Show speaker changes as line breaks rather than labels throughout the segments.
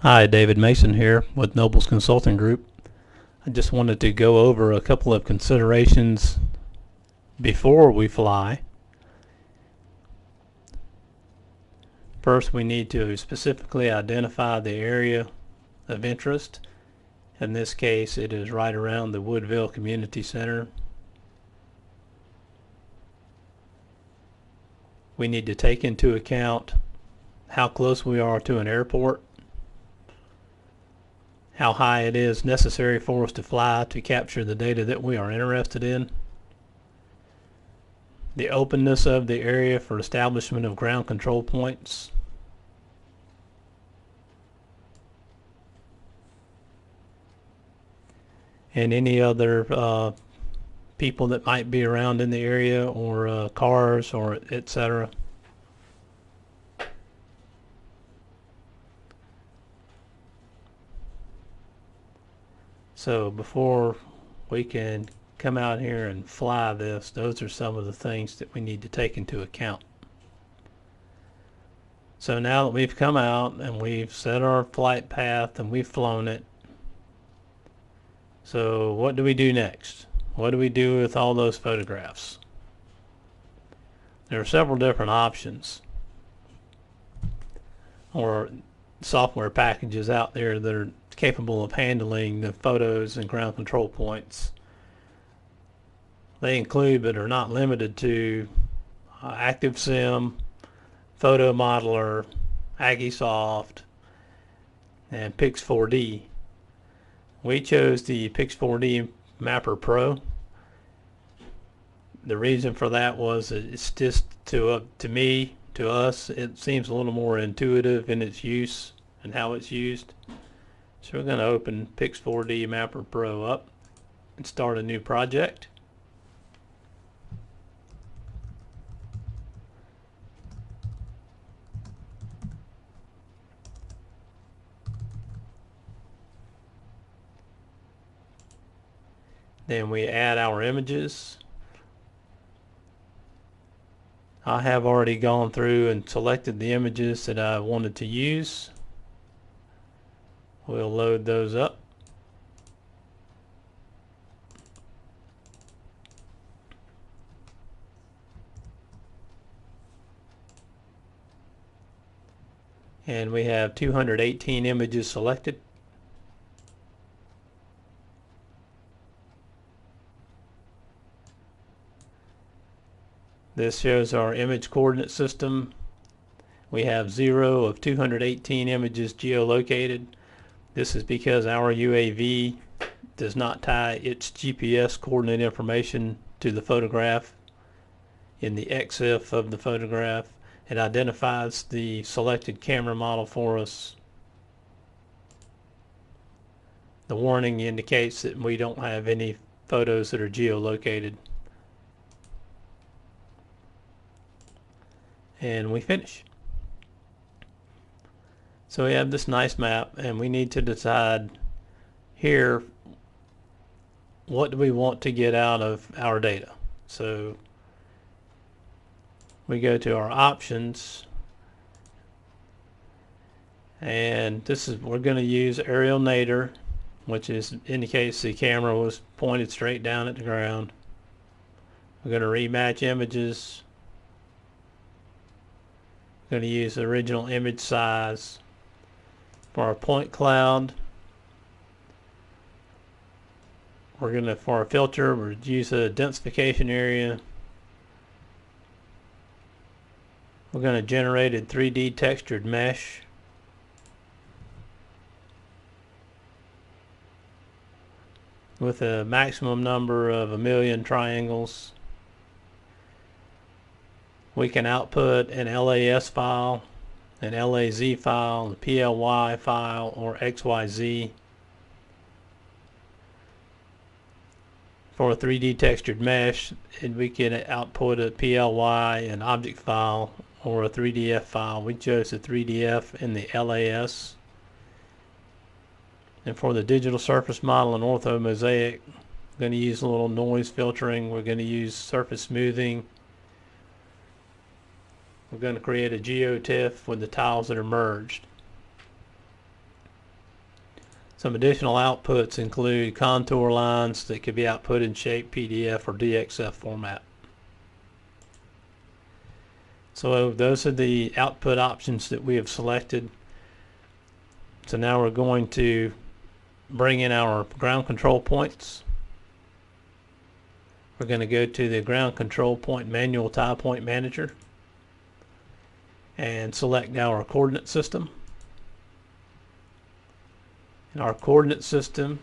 Hi, David Mason here with Nobles Consulting Group. I just wanted to go over a couple of considerations before we fly. First, we need to specifically identify the area of interest. In this case, it is right around the Woodville Community Center. We need to take into account how close we are to an airport, how high it is necessary for us to fly to capture the data that we are interested in, the openness of the area for establishment of ground control points, and any other people that might be around in the area, or cars, or etc. So before we can come out here and fly this, those are some of the things that we need to take into account. So now that we've come out and we've set our flight path and we've flown it, so what do we do next? What do we do with all those photographs? There are several different options or software packages out there that are capable of handling the photos and ground control points. They include but are not limited to ActiveSim, Photomodeler, Agisoft, and Pix4D. We chose the Pix4D Mapper Pro. The reason for that was it's just to us, it seems a little more intuitive in its use and how it's used. So we're going to open Pix4D Mapper Pro up and start a new project. Then we add our images. I have already gone through and selected the images that I wanted to use. We'll load those up. And we have 218 images selected. This shows our image coordinate system. We have 0 of 218 images geolocated. This is because our UAV does not tie its GPS coordinate information to the photograph. In the EXIF of the photograph, it identifies the selected camera model for us. The warning indicates that we don't have any photos that are geolocated. And we finish. So we have this nice map, and we need to decide here, what do we want to get out of our data? So we go to our options, and we're going to use aerial nadir, which indicates the camera was pointed straight down at the ground. We're going to rematch images. We're going to use the original image size. For our point cloud, we're going to, for our filter, we'll use a densification area. We're going to generate a 3D textured mesh. With a maximum number of 1,000,000 triangles. We can output an LAS file, an LAZ file, a PLY file, or XYZ. For a 3D textured mesh, we can output a PLY, an object file, or a 3DF file. We chose the 3DF in the LAS. And for the digital surface model and ortho mosaic, we're going to use a little noise filtering. We're going to use surface smoothing. We're going to create a geotiff with the tiles that are merged. Some additional outputs include contour lines that could be output in shape, PDF, or DXF format. So those are the output options that we have selected. So now we're going to bring in our ground control points. We're going to go to the ground control point manual tie point manager and select our coordinate system. And our coordinate system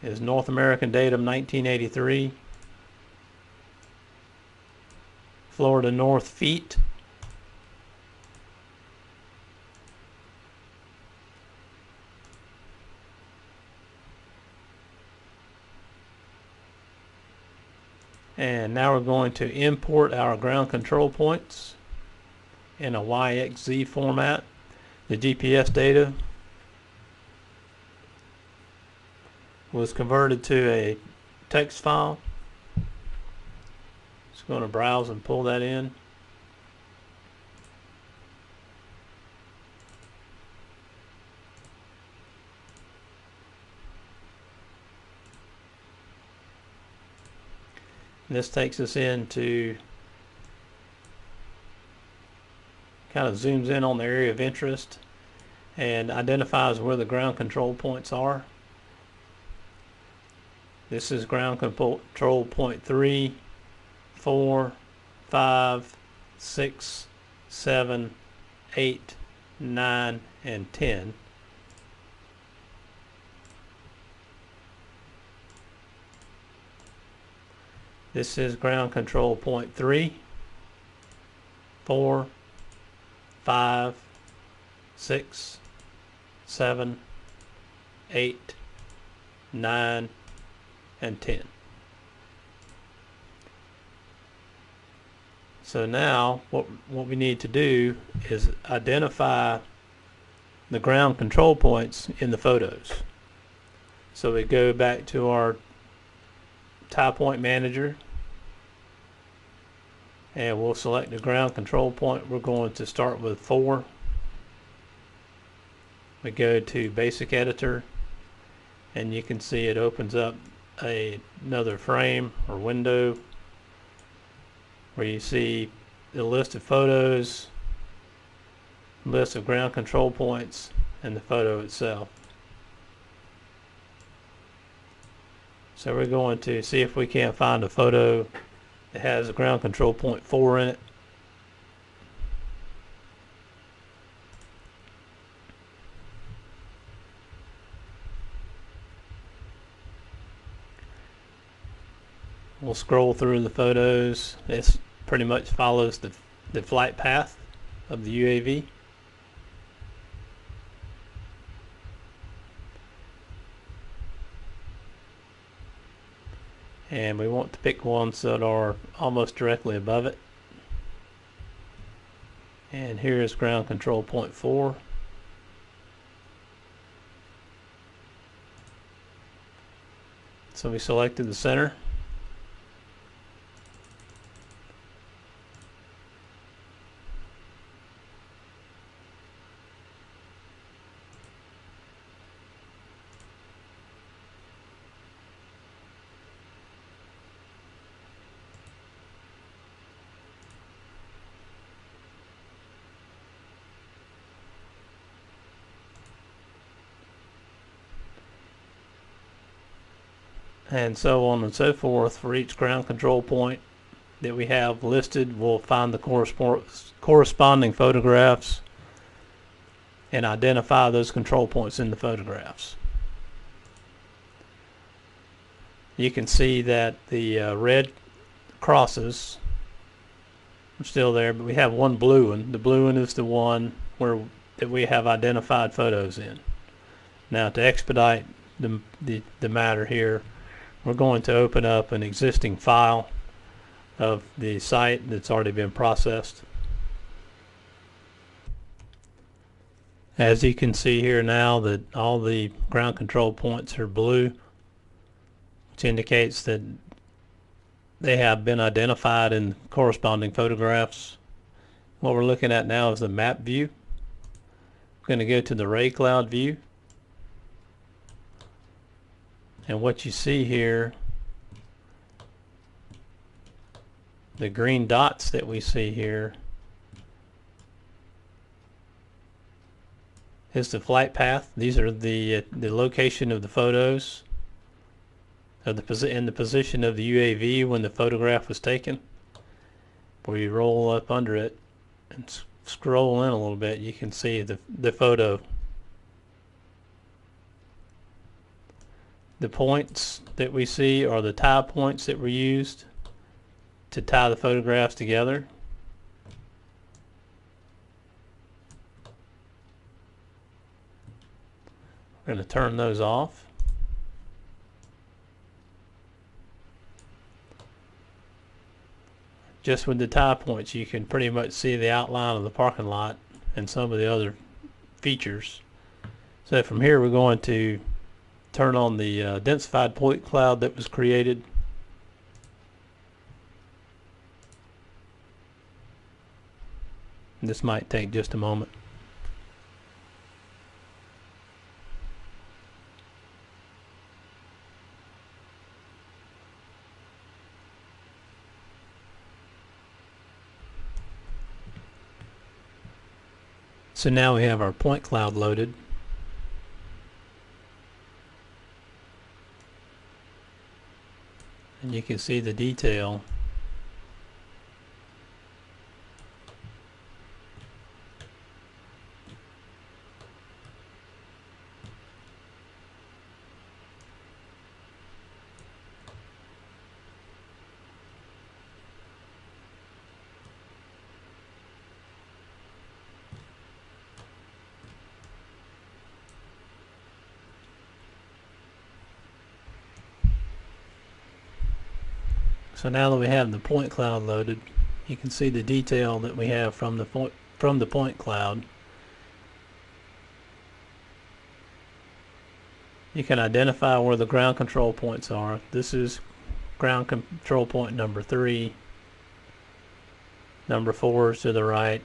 is North American datum 1983, Florida north feet, and now we're going to import our ground control points in a YXZ format. The GPS data was converted to a text file. Just going to browse and pull that in. And this takes us into, kind of zooms in on the area of interest and identifies where the ground control points are. This is ground control point 3, 4, 5, 6, 7, 8, 9, and 10. This is ground control point 3, 4, 5, 6, 7, 8, 9, and 10. So now what we need to do is identify the ground control points in the photos. So we go back to our tie point manager and we'll select the ground control point. We're going to start with 4. We go to basic editor and you can see it opens up another frame or window where you see the list of photos, list of ground control points, and the photo itself. So we're going to see if we can't find a photo that has a ground control point 4 in it. We'll scroll through the photos. This pretty much follows the flight path of the UAV. And we want to pick ones that are almost directly above it. And here is ground control point 4. So we selected the center. And so on and so forth for each ground control point that we have listed. We'll find the corresponding photographs and identify those control points in the photographs. You can see that the red crosses are still there, but we have one blue one. The blue one is the one that we have identified photos in. Now to expedite the matter here, we're going to open up an existing file of the site that's already been processed. As you can see here now that all the ground control points are blue, which indicates that they have been identified in corresponding photographs. What we're looking at now is the map view. I'm going to go to the ray cloud view, and what you see here, the green dots that we see here, is the flight path. These are the location of the photos of in the position of the UAV when the photograph was taken. Where you roll up under it and scroll in a little bit, you can see the photo. The points that we see are the tie points that were used to tie the photographs together. We're going to turn those off. Just with the tie points, you can pretty much see the outline of the parking lot and some of the other features. So from here, we're going to turn on the densified point cloud that was created. This might take just a moment. So now we have our point cloud loaded. And you can see the detail. So now that we have the point cloud loaded, you can see the detail that we have from the point cloud. You can identify where the ground control points are. This is ground control point number 3. Number 4 is to the right.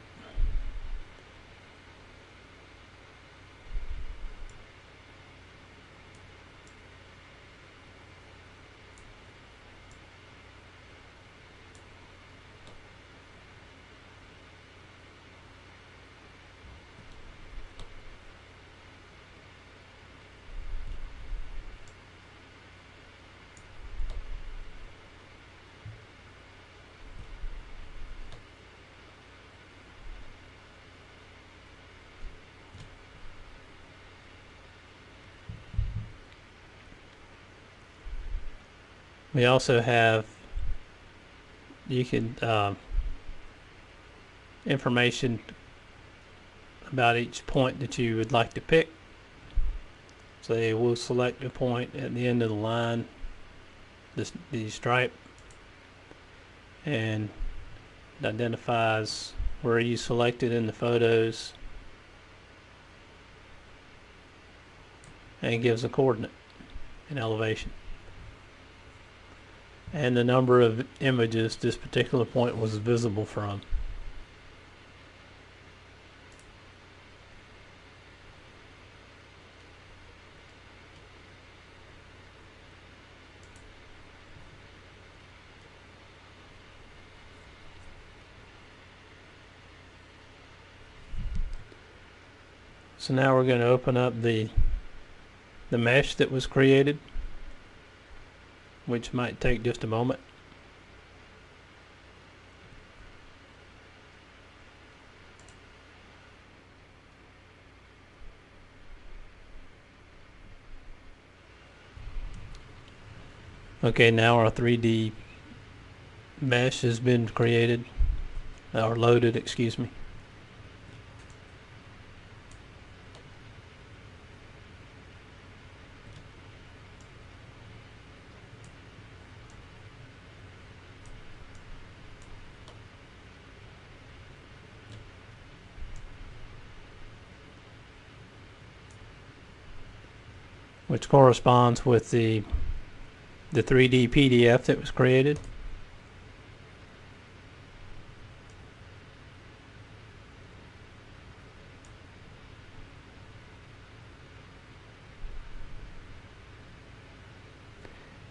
We also have, you can information about each point that you would like to pick. Say we'll select a point at the end of the line, the stripe, and it identifies where you selected in the photos and gives a coordinate and elevation and the number of images this particular point was visible from. So now we're going to open up the mesh that was created, which might take just a moment. Okay, now our 3D mesh has been created, or loaded, excuse me. Which corresponds with the 3D PDF that was created.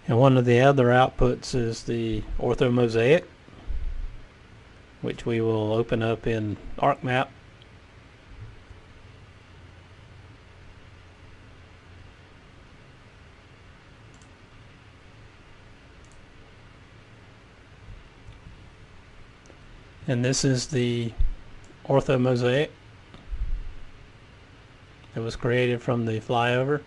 And one of the other outputs is the ortho mosaic, which we will open up in ArcMap. And this is the ortho mosaic that was created from the flyover.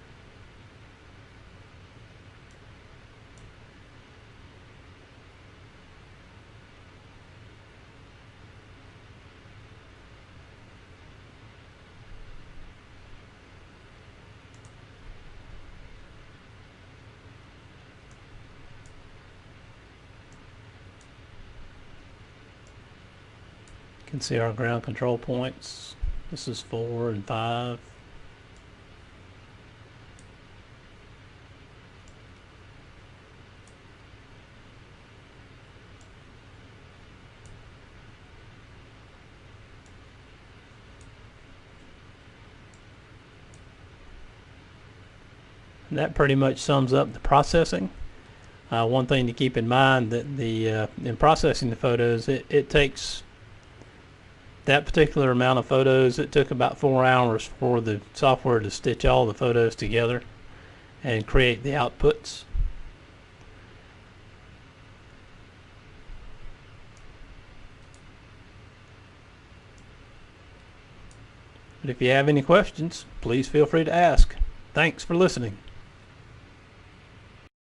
You can see our ground control points. This is 4 and 5. And that pretty much sums up the processing. One thing to keep in mind that in processing the photos, it takes that particular amount of photos. It took about 4 hours for the software to stitch all the photos together and create the outputs. But if you have any questions, please feel free to ask. Thanks for listening.